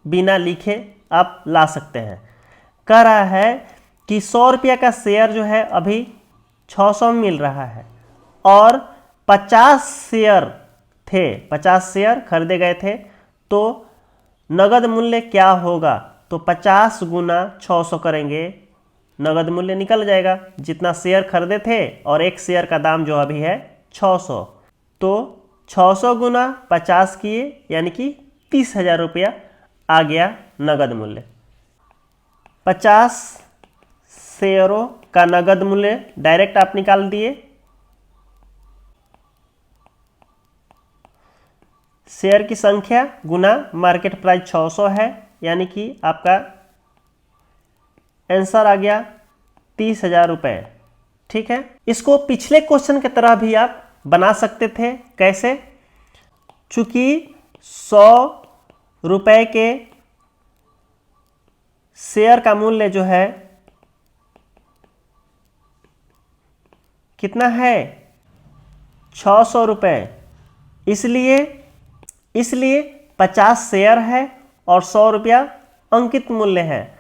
बिना लिखे आप ला सकते हैं। कह रहा है कि 100 रुपये का शेयर जो है अभी 600 में मिल रहा है और 50 शेयर थे, 50 शेयर खरीदे गए थे, तो नगद मूल्य क्या होगा, तो 50 गुना 600 करेंगे, नगद मूल्य निकल जाएगा जितना शेयर खरीदे थे, और एक शेयर का दाम जो अभी है 600, तो 600 गुना 50 किए, यानी कि 30,000 रुपया आ गया नगद मूल्य। 50 शेयरों का नगद मूल्य डायरेक्ट आप निकाल दिए। शेयर की संख्या गुना मार्केट प्राइस 600 है, यानी कि आपका आंसर आ गया 30,000 रुपये। ठीक है, इसको पिछले क्वेश्चन की तरह भी आप बना सकते थे। कैसे? चूंकि 100 रुपये के शेयर का मूल्य जो है कितना है, 600 रुपये, इसलिए 50 शेयर है और 100 रुपया अंकित मूल्य है,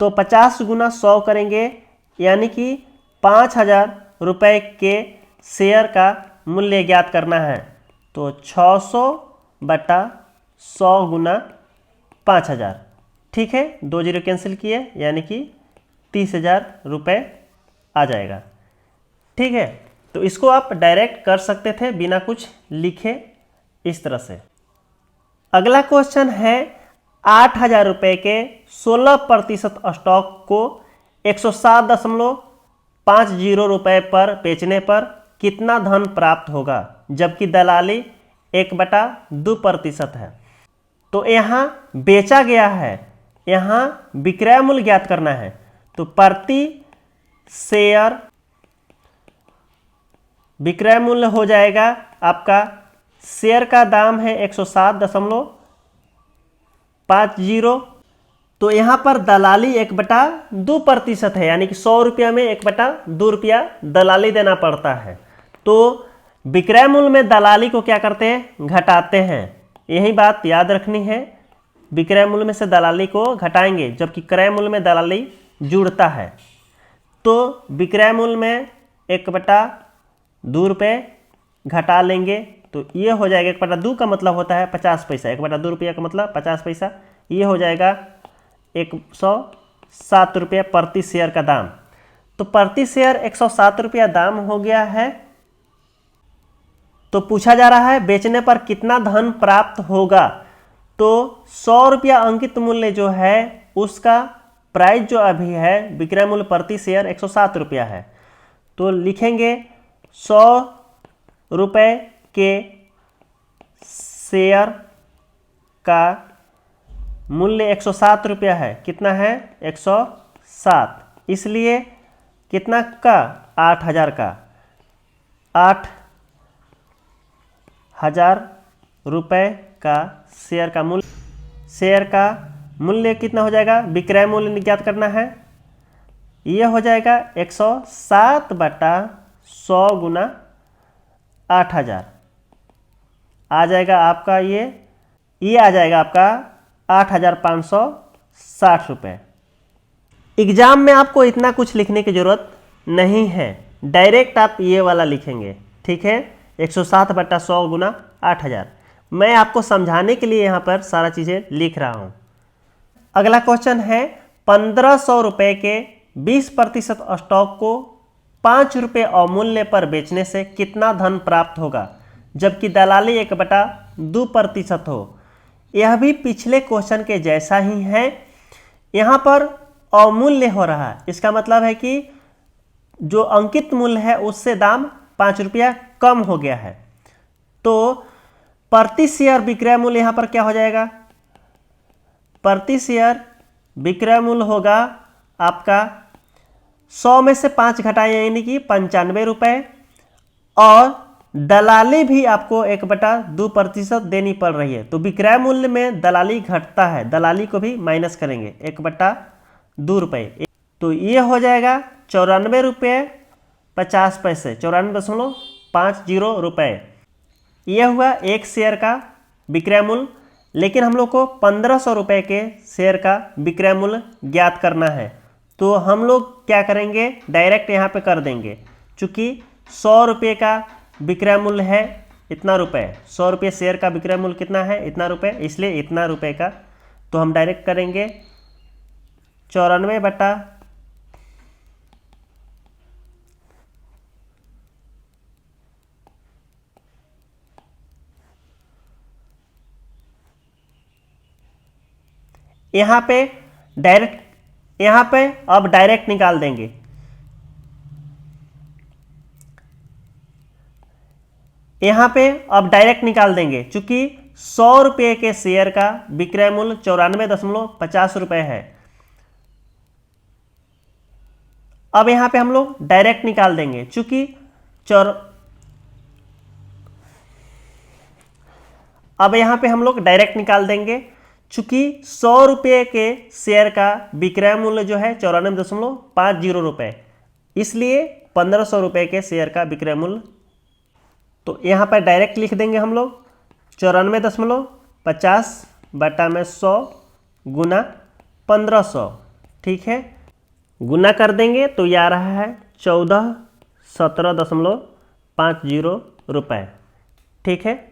तो 50 गुना 100 करेंगे, यानी कि 5,000 रुपये के शेयर का मूल्य ज्ञात करना है। तो 600 बटा 100 गुना 5,000। ठीक है, 2 0 कैंसिल किए, यानी कि 30,000 रुपये आ जाएगा। ठीक है, तो इसको आप डायरेक्ट कर सकते थे बिना कुछ लिखे, इस तरह से। अगला क्वेश्चन है 8,000 रुपये के 16% स्टॉक को 107.50 रुपये पर बेचने पर कितना धन प्राप्त होगा, जबकि दलाली 1/2% है। तो यहाँ बेचा गया है, यहाँ विक्रय मूल्य ज्ञात करना है। तो प्रति शेयर विक्रय मूल्य हो जाएगा आपका, शेयर का दाम है 107.50। तो यहाँ पर दलाली 1/2% है, यानी कि 100 रुपया में 1/2 रुपया दलाली देना पड़ता है। तो विक्रय मूल्य में दलाली को क्या करते हैं, घटाते हैं। यही बात याद रखनी है, विक्रय मूल्य में से दलाली को घटाएंगे, जबकि क्रय मूल्य में दलाली जुड़ता है। तो विक्रय मूल्य में 1/2 रुपये घटा लेंगे, तो ये हो जाएगा 1/2 का मतलब होता है 50 पैसा, 1/2 रुपया का मतलब 50 पैसा, ये हो जाएगा 107 रुपये प्रति शेयर का दाम। तो प्रति शेयर 107 रुपया दाम हो गया है। तो पूछा जा रहा है बेचने पर कितना धन प्राप्त होगा। तो 100 रुपया अंकित मूल्य जो है उसका प्राइस जो अभी है विक्रय मूल्य प्रति शेयर 107 रुपया है। तो लिखेंगे 100 रुपये के शेयर का मूल्य 107 रुपया है। कितना है, 107, इसलिए कितना का, 8000 का, 8000 रुपये का शेयर का मूल्य। शेयर का मूल्य कितना हो जाएगा, विक्रय मूल्य ज्ञात करना है, यह हो जाएगा 107/100 गुना 8000 आ जाएगा आपका, ये आ जाएगा आपका 8560 रुपये। एग्जाम में आपको इतना कुछ लिखने की ज़रूरत नहीं है, डायरेक्ट आप ये वाला लिखेंगे, ठीक है, 107/100 गुना 8000। मैं आपको समझाने के लिए यहाँ पर सारा चीज़ें लिख रहा हूँ। अगला क्वेश्चन है 1500 रुपये के 20% स्टॉक को 5 रुपये अवमूल्य पर बेचने से कितना धन प्राप्त होगा, जबकि दलाली 1/2% हो। यह भी पिछले क्वेश्चन के जैसा ही है, यहाँ पर अवमूल्य हो रहा है, इसका मतलब है कि जो अंकित मूल्य है उससे दाम 5 रुपया कम हो गया है। तो प्रति शेयर विक्रय मूल्य यहाँ पर क्या हो जाएगा, प्रति शेयर विक्रय मूल्य होगा आपका 100 में से 5 घटाए यानी कि 95 रुपये, और दलाली भी आपको 1/2% देनी पड़ रही है। तो विक्रय मूल्य में दलाली घटता है, दलाली को भी माइनस करेंगे 1/2 रुपये। तो ये हो जाएगा 94 रुपये 50 पैसे, 94.50 रुपये। यह हुआ एक शेयर का विक्रय मूल्य। लेकिन हम लोग को 1500 रुपये के शेयर का विक्रय मूल्य ज्ञात करना है। तो हम लोग क्या करेंगे, डायरेक्ट यहाँ पे कर देंगे, चूँकि 100 रुपये का विक्रय मूल्य है इतना रुपये, 100 रुपये शेयर का विक्रय मूल्य कितना है, इतना रुपये, इसलिए इतना रुपये का। तो हम डायरेक्ट करेंगे 94 यहाँ पे डायरेक्ट, यहाँ पे अब डायरेक्ट निकाल देंगे। यहाँ पे अब डायरेक्ट निकाल देंगे, चूंकि 100 रुपये के शेयर का विक्रय मूल्य 94.50 रुपये है। अब यहाँ पे हम लोग डायरेक्ट निकाल देंगे, चूंकि अब यहाँ पे हम लोग डायरेक्ट निकाल देंगे, चूंकि 100 रुपये के शेयर का विक्रय मूल्य जो है 94.50 रुपये, इसलिए 1500 रुपये के शेयर का विक्रय मूल्य। तो यहाँ पर डायरेक्ट लिख देंगे हम लोग 94.50 बटा में 100 गुना 1500, ठीक है, गुना कर देंगे तो ये आ रहा है 1417.50 रुपये, ठीक है।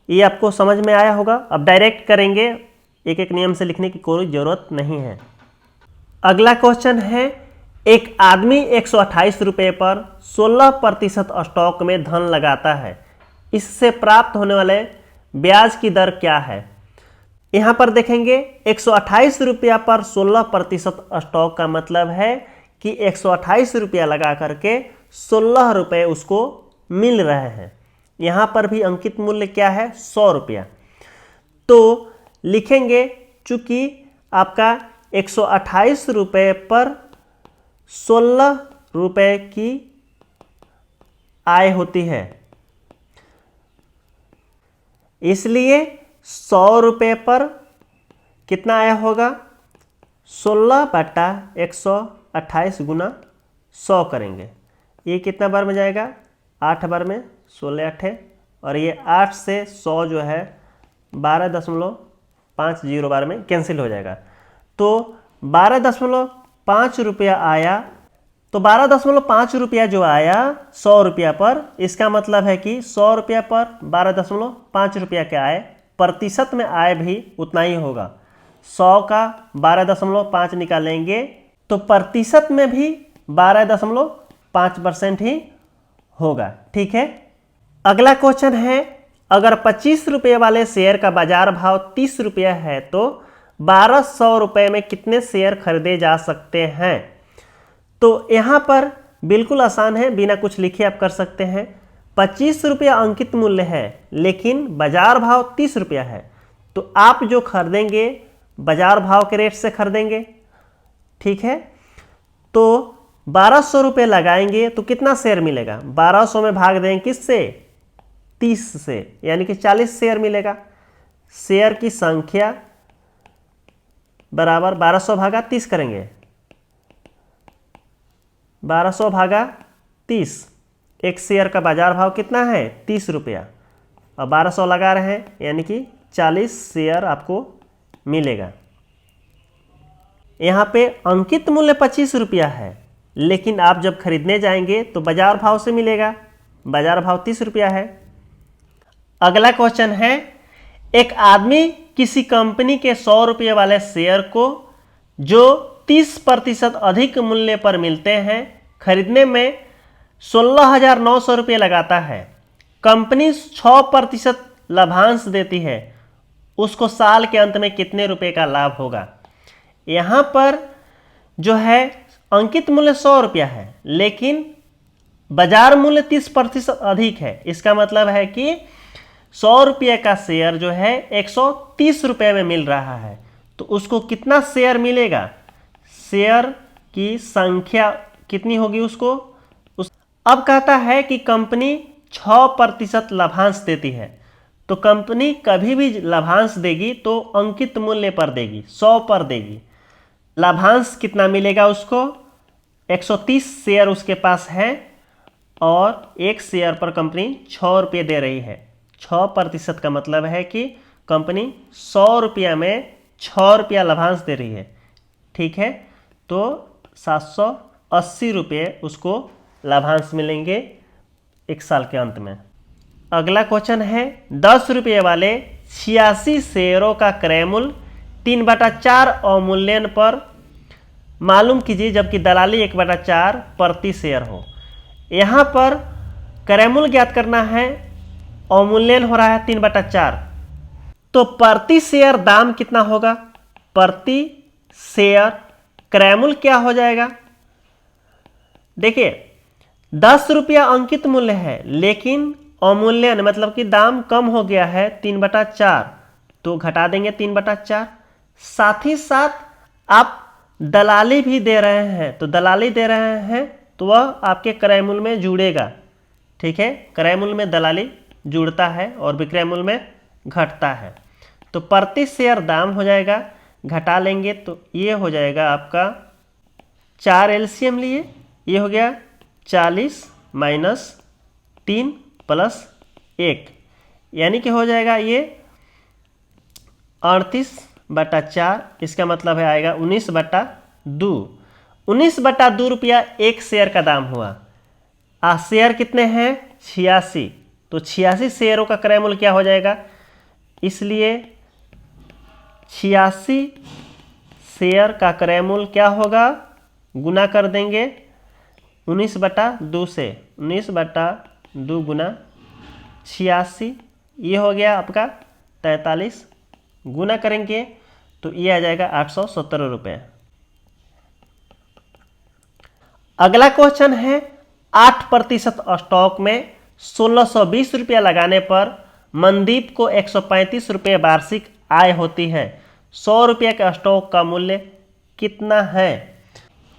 ये आपको समझ में आया होगा। अब डायरेक्ट करेंगे, एक एक नियम से लिखने की कोई ज़रूरत नहीं है। अगला क्वेश्चन है, एक आदमी 128 रुपये पर 16% स्टॉक में धन लगाता है, इससे प्राप्त होने वाले ब्याज की दर क्या है। यहाँ पर देखेंगे 128 रुपया पर 16% स्टॉक का मतलब है कि 128 रुपया लगा करके 16 रुपये उसको मिल रहे हैं। यहाँ पर भी अंकित मूल्य क्या है, 100 रुपया। तो लिखेंगे, चूंकि आपका 128 रुपये पर 16 रुपये की आय होती है। इसलिए 100 रुपये पर कितना आय होगा, 16/128 गुना 100 करेंगे। ये कितना बार में जाएगा, 8 बार में, 16 8 और ये 8 से 100 जो है 12.50 बार में कैंसिल हो जाएगा। तो 12.5 रुपया आया। तो 12.5 रुपया जो आया 100 रुपया पर, इसका मतलब है कि 100 रुपया पर 12.5 रुपया के आय, प्रतिशत में आय भी उतना ही होगा। 100 का 12.5 निकालेंगे तो प्रतिशत में भी 12.5% ही होगा। ठीक है। अगला क्वेश्चन है, अगर 25 रुपये वाले शेयर का बाजार भाव 30 रुपया है तो 1200 रुपये में कितने शेयर खरीदे जा सकते हैं। तो यहाँ पर बिल्कुल आसान है, बिना कुछ लिखे आप कर सकते हैं। 25 रुपया अंकित मूल्य है लेकिन बाजार भाव 30 रुपया है, तो आप जो खरीदेंगे बाजार भाव के रेट से खरीदेंगे। ठीक है। तो 1200 रुपये लगाएंगे तो कितना शेयर मिलेगा, 1200 में भाग देंगे किससे, 30 से, यानी कि 40 शेयर मिलेगा। शेयर की संख्या बराबर 1200 भागा 30 करेंगे, 1200 भागा 30। एक शेयर का बाजार भाव कितना है, 30 रुपया, और 1200 लगा रहे हैं यानी कि 40 शेयर आपको मिलेगा। यहाँ पे अंकित मूल्य 25 रुपया है, लेकिन आप जब खरीदने जाएंगे तो बाजार भाव से मिलेगा, बाजार भाव 30 रुपया है। अगला क्वेश्चन है, एक आदमी किसी कंपनी के 100 रुपये वाले शेयर को जो 30% अधिक मूल्य पर मिलते हैं खरीदने में 16,900 रुपये लगाता है। कंपनी 6% लाभांश देती है, उसको साल के अंत में कितने रुपए का लाभ होगा। यहाँ पर जो है अंकित मूल्य 100 रुपया है लेकिन बाजार मूल्य 30% अधिक है। इसका मतलब है कि 100 रुपये का शेयर जो है 130 रुपये में मिल रहा है, तो उसको कितना शेयर मिलेगा, शेयर की संख्या कितनी होगी उसको। अब कहता है कि कंपनी 6% लाभांश देती है, तो कंपनी कभी भी लाभांश देगी तो अंकित मूल्य पर देगी, 100 पर देगी। लाभांश कितना मिलेगा उसको, 130 शेयर उसके पास है और एक शेयर पर कंपनी 6 रुपये दे रही है। 6% का मतलब है कि कंपनी 100 रुपया में 6 रुपया लाभांश दे रही है। ठीक है। तो 780 रुपये उसको लाभांश मिलेंगे एक साल के अंत में। अगला क्वेश्चन है, 10 रुपये वाले 86 शेयरों का क्रय मूल्य 3/4 अवमूल्यन पर मालूम कीजिए, जबकि दलाली 1/4 प्रति शेयर हो। यहाँ पर क्रय मूल्य ज्ञात करना है, अवमूल्यन हो रहा है 3/4, तो प्रति शेयर दाम कितना होगा, प्रति शेयर क्रय मूल्य क्या हो जाएगा। देखिए 10 रुपया अंकित मूल्य है लेकिन अवमूल्यन मतलब कि दाम कम हो गया है 3/4, तो घटा देंगे 3/4। साथ ही साथ आप दलाली भी दे रहे हैं, तो दलाली दे रहे हैं तो वह आपके क्रय मूल्य में जुड़ेगा। ठीक है। क्रय मूल्य में दलाली जुड़ता है और विक्रय मूल्य में घटता है, तो प्रति शेयर दाम हो जाएगा, घटा लेंगे तो ये हो जाएगा आपका 4 एलसीएम लिए, ये हो गया 40 - 3 + 1, यानी कि हो जाएगा ये 38/4। इसका मतलब है आएगा 19/2। 19/2 रुपया एक शेयर का दाम हुआ। शेयर कितने हैं, 86, तो 86 शेयरों का क्रय मूल्य क्या हो जाएगा, इसलिए 86 शेयर का क्रय मूल्य क्या होगा, गुना कर देंगे 19/2 से, 19/2 गुना 86, ये हो गया आपका 43, गुना करेंगे तो ये आ जाएगा 817 रुपये। अगला क्वेश्चन है, 8% स्टॉक में 1620 रुपया लगाने पर मनदीप को 135 रुपये वार्षिक आय होती है, 100 रुपये का स्टॉक का मूल्य कितना है।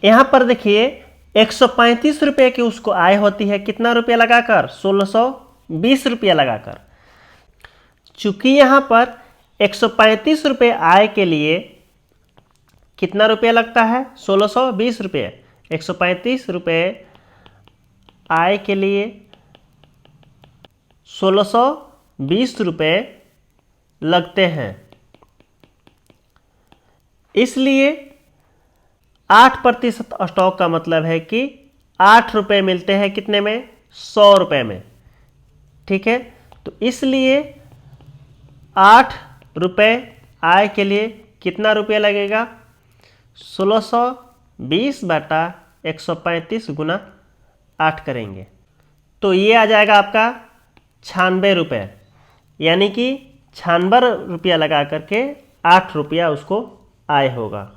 यहाँ पर देखिए 135 रुपये की उसको आय होती है, कितना रुपया लगाकर, 1620 रुपया लगाकर। चूंकि यहाँ पर 135 रुपये आय के लिए कितना रुपया लगता है, 1620 रुपये। 135 रुपये आय के लिए 1620 रुपये लगते हैं, इसलिए 8% स्टॉक का मतलब है कि 8 रुपये मिलते हैं कितने में, 100 रुपये में। ठीक है, तो इसलिए 8 रुपये आय के लिए कितना रुपया लगेगा, 1620 बटा 135 गुना 8 करेंगे तो ये आ जाएगा आपका 96 रुपये, यानी कि 96 रुपया लगा करके 8 रुपया उसको आय होगा।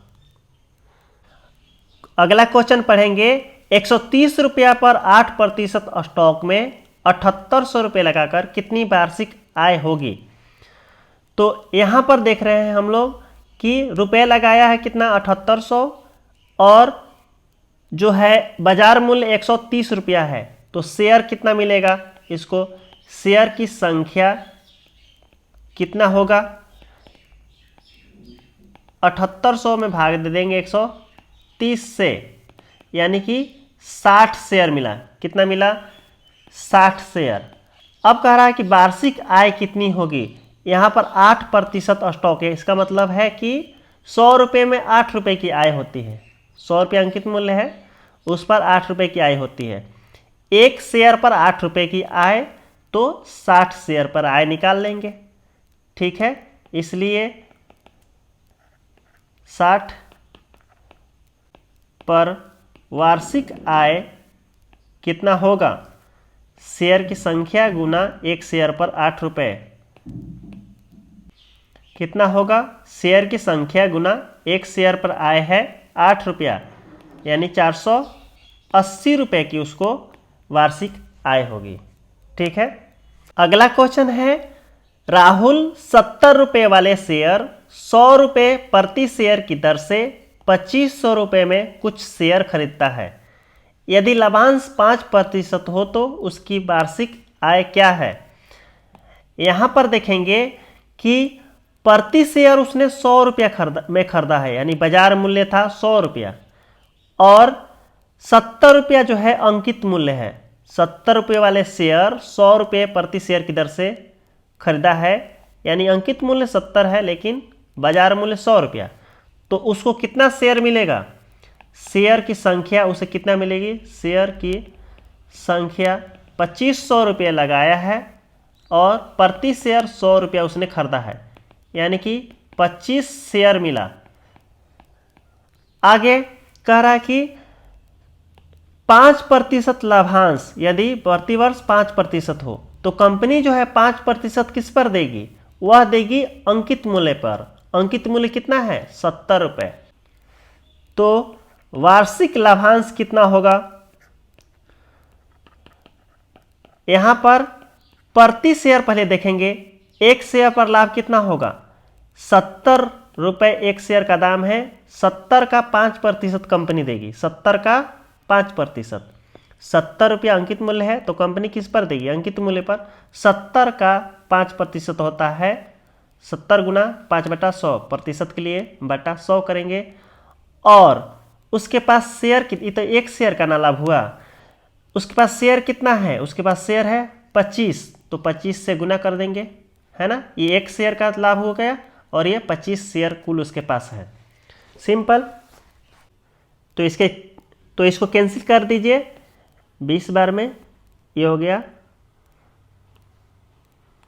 अगला क्वेश्चन पढ़ेंगे, 130 रुपया पर 8% स्टॉक में 7800 रुपये लगाकर कितनी वार्षिक आय होगी। तो यहाँ पर देख रहे हैं हम लोग कि रुपये लगाया है कितना, 7800, और जो है बाजार मूल्य 130 रुपया है, तो शेयर कितना मिलेगा इसको, शेयर की संख्या कितना होगा, 7800 में भाग दे देंगे 130 से, यानी कि 60 शेयर मिला। कितना मिला, 60 शेयर। अब कह रहा है कि वार्षिक आय कितनी होगी। यहाँ पर 8% स्टॉक है, इसका मतलब है कि 100 रुपये में 8 रुपये की आय होती है। 100 रुपये अंकित मूल्य है, उस पर 8 रुपये की आय होती है। एक शेयर पर 8 रुपये की आय, तो 60 शेयर पर आय निकाल लेंगे। ठीक है, इसलिए 60 पर वार्षिक आय कितना होगा, शेयर की संख्या गुना एक शेयर पर 8 रुपये, कितना होगा, शेयर की संख्या गुना एक शेयर पर आय है 8 रुपया, यानी 480 रुपये की उसको वार्षिक आय होगी। ठीक है, अगला क्वेश्चन है, राहुल 70 रुपये वाले शेयर 100 रुपये प्रति शेयर की दर से 2500 रुपये में कुछ शेयर खरीदता है। यदि लाभांश 5% हो तो उसकी वार्षिक आय क्या है। यहाँ पर देखेंगे कि प्रति शेयर उसने 100 रुपया खरीदा है, यानी बाजार मूल्य था 100 रुपया, और 70 रुपया जो है अंकित मूल्य है। 70 रुपये वाले शेयर 100 रुपये प्रति शेयर की दर से खरीदा है, यानी अंकित मूल्य 70 है लेकिन बाजार मूल्य 100 रुपया। तो उसको कितना शेयर मिलेगा, शेयर की संख्या उसे कितना मिलेगी, शेयर की संख्या 2500 रुपये लगाया है और प्रति शेयर 100 रुपया उसने खरीदा है, यानी कि 25 शेयर मिला। आगे कह रहा है कि 5% लाभांश यदि प्रतिवर्ष 5% हो तो कंपनी जो है 5% किस पर देगी, वह देगी अंकित मूल्य पर। अंकित मूल्य कितना है, 70 रुपये। तो वार्षिक लाभांश कितना होगा, यहां पर प्रति शेयर पहले देखेंगे। एक शेयर पर लाभ कितना होगा, 70 रुपये एक शेयर का दाम है। 70 का 5% कंपनी देगी, 70 का 5%। 70 रुपया अंकित मूल्य है तो कंपनी किस पर देगी, अंकित मूल्य पर। 70 का 5% होता है 70 गुना 5/100, प्रतिशत के लिए बटा 100 करेंगे। और उसके पास शेयर कितनी, तो एक शेयर का ना लाभ हुआ, उसके पास शेयर कितना है, उसके पास शेयर है 25, तो 25 से गुना कर देंगे, है ना। ये एक शेयर का लाभ हो गया और ये 25 शेयर कुल उसके पास है। सिंपल। तो इसको कैंसिल कर दीजिए 20 बार में, ये हो गया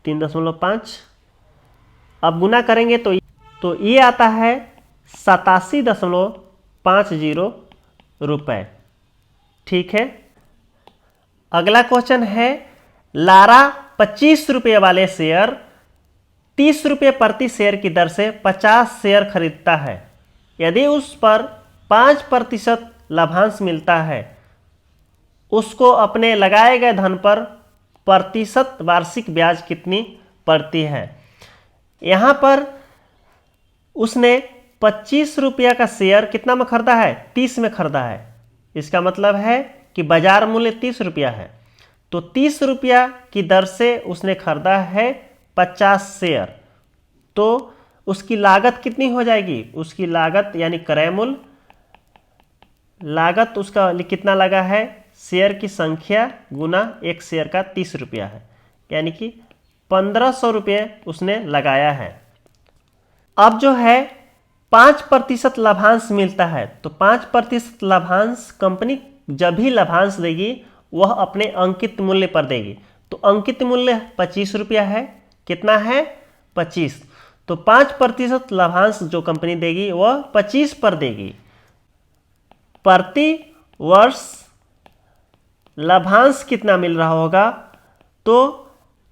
3.5। अब गुना करेंगे तो ये आता है 87.50 रुपये। ठीक है, अगला क्वेश्चन है, लारा 25 रुपये वाले शेयर 30 रुपये प्रति शेयर की दर से 50 शेयर खरीदता है। यदि उस पर 5% लाभांश मिलता है, उसको अपने लगाए गए धन पर प्रतिशत वार्षिक ब्याज कितनी पड़ती है। यहाँ पर उसने 25 रुपया का शेयर कितना में खरीदा है, 30 में खरीदा है। इसका मतलब है कि बाजार मूल्य 30 रुपया है, तो 30 रुपया की दर से उसने खरीदा है 50 शेयर। तो उसकी लागत कितनी हो जाएगी, उसकी लागत यानी क्रय मूल्य, लागत उसका कितना लगा है, शेयर की संख्या गुना एक शेयर का 30 रुपया है, यानी कि 1500 रुपये उसने लगाया है। अब जो है 5% लाभांश मिलता है, तो 5% लाभांश कंपनी जब भी लाभांश देगी वह अपने अंकित मूल्य पर देगी। तो अंकित मूल्य 25 रुपया है, कितना है 25, तो 5% लाभांश जो कंपनी देगी वह 25 पर देगी। प्रति वर्ष लाभांश कितना मिल रहा होगा, तो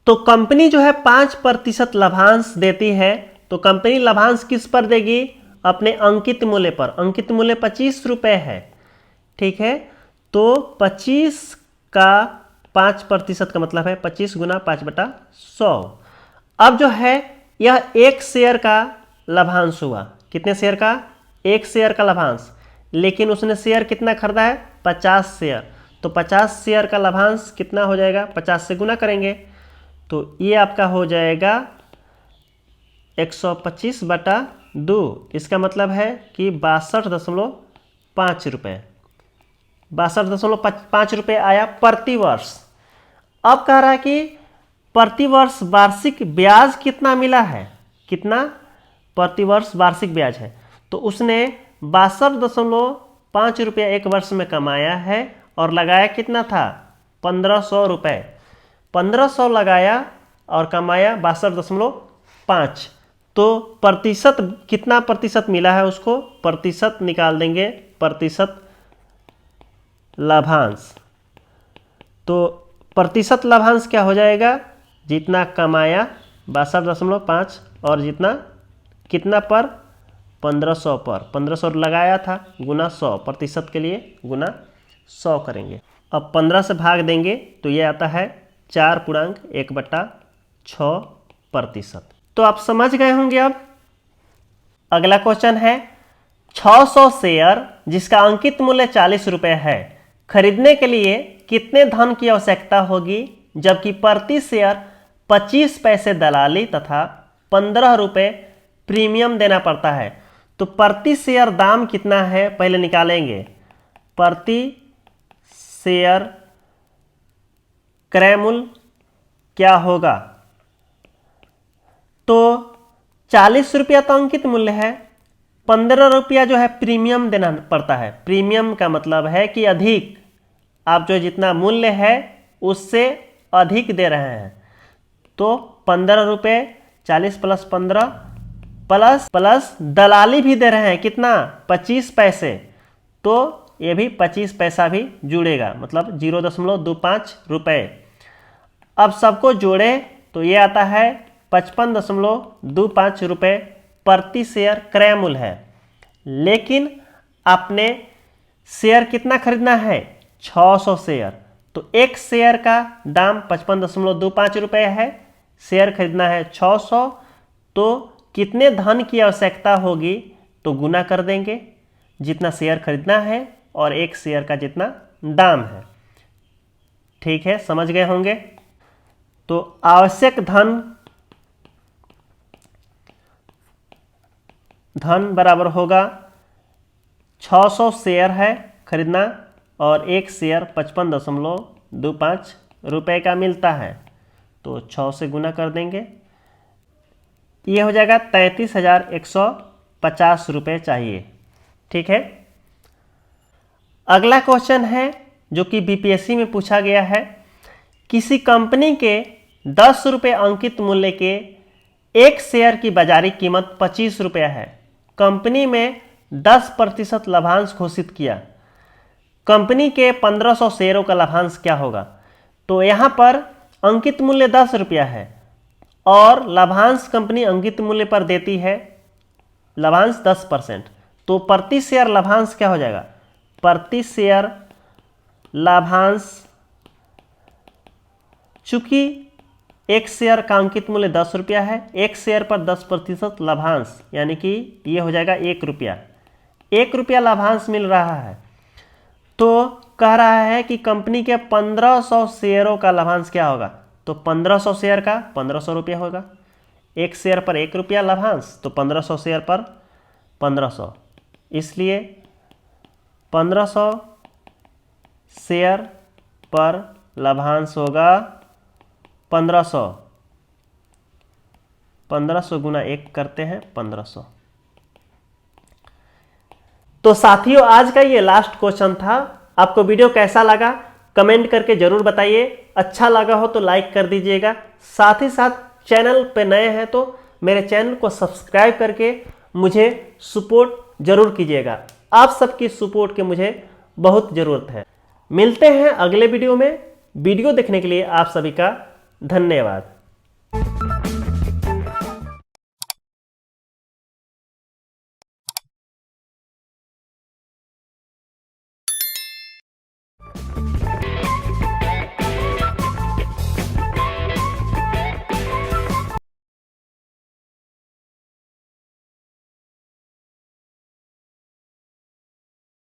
कंपनी जो है 5% लाभांश देती है, तो कंपनी लाभांश किस पर देगी, अपने अंकित मूल्य पर। अंकित मूल्य 25 रुपये है, ठीक है। तो 25 का 5% का मतलब है 25 गुना 5/100। अब जो है यह एक शेयर का लाभांश हुआ, कितने शेयर का, एक शेयर का लाभांश, लेकिन उसने शेयर कितना खरीदा है, 50 शेयर। तो 50 शेयर का लाभांश कितना हो जाएगा, 50 से गुना करेंगे, तो ये आपका हो जाएगा 125/2। इसका मतलब है कि 62.5 रुपये, 62.5 रुपये आया प्रति वर्ष। अब कह रहा है कि प्रति वर्ष वार्षिक ब्याज कितना मिला है, कितना प्रति वर्ष वार्षिक ब्याज है, तो उसने 62.5 रुपया एक वर्ष में कमाया है और लगाया कितना था, 1500 रुपये। 1500 लगाया और कमाया 62.5, तो प्रतिशत कितना प्रतिशत मिला है उसको, प्रतिशत निकाल देंगे, प्रतिशत लाभांश। तो प्रतिशत लाभांश क्या हो जाएगा, जितना कमाया 62.5 और जितना कितना पर 1500 पर, 1500 लगाया था गुना 100, प्रतिशत के लिए गुना 100 करेंगे। अब 15 से भाग देंगे तो ये आता है 4.1/6%। तो आप समझ गए होंगे। अब अगला क्वेश्चन है 600 शेयर जिसका अंकित मूल्य 40 रुपये है, खरीदने के लिए कितने धन की आवश्यकता होगी, जबकि प्रति शेयर 25 पैसे दलाली तथा 15 रुपये प्रीमियम देना पड़ता है। तो प्रति शेयर दाम कितना है पहले निकालेंगे। प्रति शेयर क्रय मूल्य क्या होगा, तो 40 रुपया तो अंकित मूल्य है, 15 रुपया जो है प्रीमियम देना पड़ता है। प्रीमियम का मतलब है कि अधिक, आप जो जितना मूल्य है उससे अधिक दे रहे हैं। तो 15 रुपये, 40 प्लस 15 प्लस दलाली भी दे रहे हैं, कितना 25 पैसे, तो ये भी 25 पैसा भी जुड़ेगा, मतलब 0.25 रुपये। अब सबको जोड़े तो ये आता है 55.25 रुपये प्रति शेयर क्रय मूल्य है। लेकिन आपने शेयर कितना खरीदना है, 600 शेयर, तो एक शेयर का दाम 55.25 रुपये है, शेयर खरीदना है 600, तो कितने धन की आवश्यकता होगी, तो गुना कर देंगे जितना शेयर खरीदना है और एक शेयर का जितना दाम है। ठीक है, समझ गए होंगे। तो आवश्यक धन बराबर होगा 600 शेयर है खरीदना और एक शेयर 55.25 रुपये का मिलता है, तो 6 से गुना कर देंगे, ये हो जाएगा 33,150 रुपये चाहिए। ठीक है। अगला क्वेश्चन है जो कि बीपीएससी में पूछा गया है, किसी कंपनी के 10 रुपये अंकित मूल्य के एक शेयर की बाजारी कीमत 25 रुपया है, कंपनी में 10% लाभांश घोषित किया, कंपनी के 1500 शेयरों का लाभांश क्या होगा। तो यहाँ पर अंकित मूल्य 10 रुपया है और लाभांश कंपनी अंकित मूल्य पर देती है, लाभांश 10%, तो प्रति शेयर लाभांश क्या हो जाएगा, प्रति शेयर लाभांश, चूंकि एक शेयर का अंकित मूल्य 10 रुपया है, एक शेयर पर 10% लाभांश, यानी कि ये हो जाएगा 1 रुपया। 1 रुपया लाभांश मिल रहा है, तो कह रहा है कि कंपनी के 1500 शेयरों का लाभांश क्या होगा। तो 1500 शेयर का 1500 रुपया होगा। एक शेयर पर 1 रुपया लाभांश, तो 1500 शेयर पर 1500, इसलिए 1500 शेयर पर लाभांश होगा 1500। 1500 गुना 1 करते हैं 1500। तो साथियों, आज का ये लास्ट क्वेश्चन था। आपको वीडियो कैसा लगा कमेंट करके जरूर बताइए। अच्छा लगा हो तो लाइक कर दीजिएगा। साथ ही साथ चैनल पे नए हैं तो मेरे चैनल को सब्सक्राइब करके मुझे सपोर्ट जरूर कीजिएगा। आप सबकी सपोर्ट की मुझे बहुत ज़रूरत है। मिलते हैं अगले वीडियो में। वीडियो देखने के लिए आप सभी का धन्यवाद।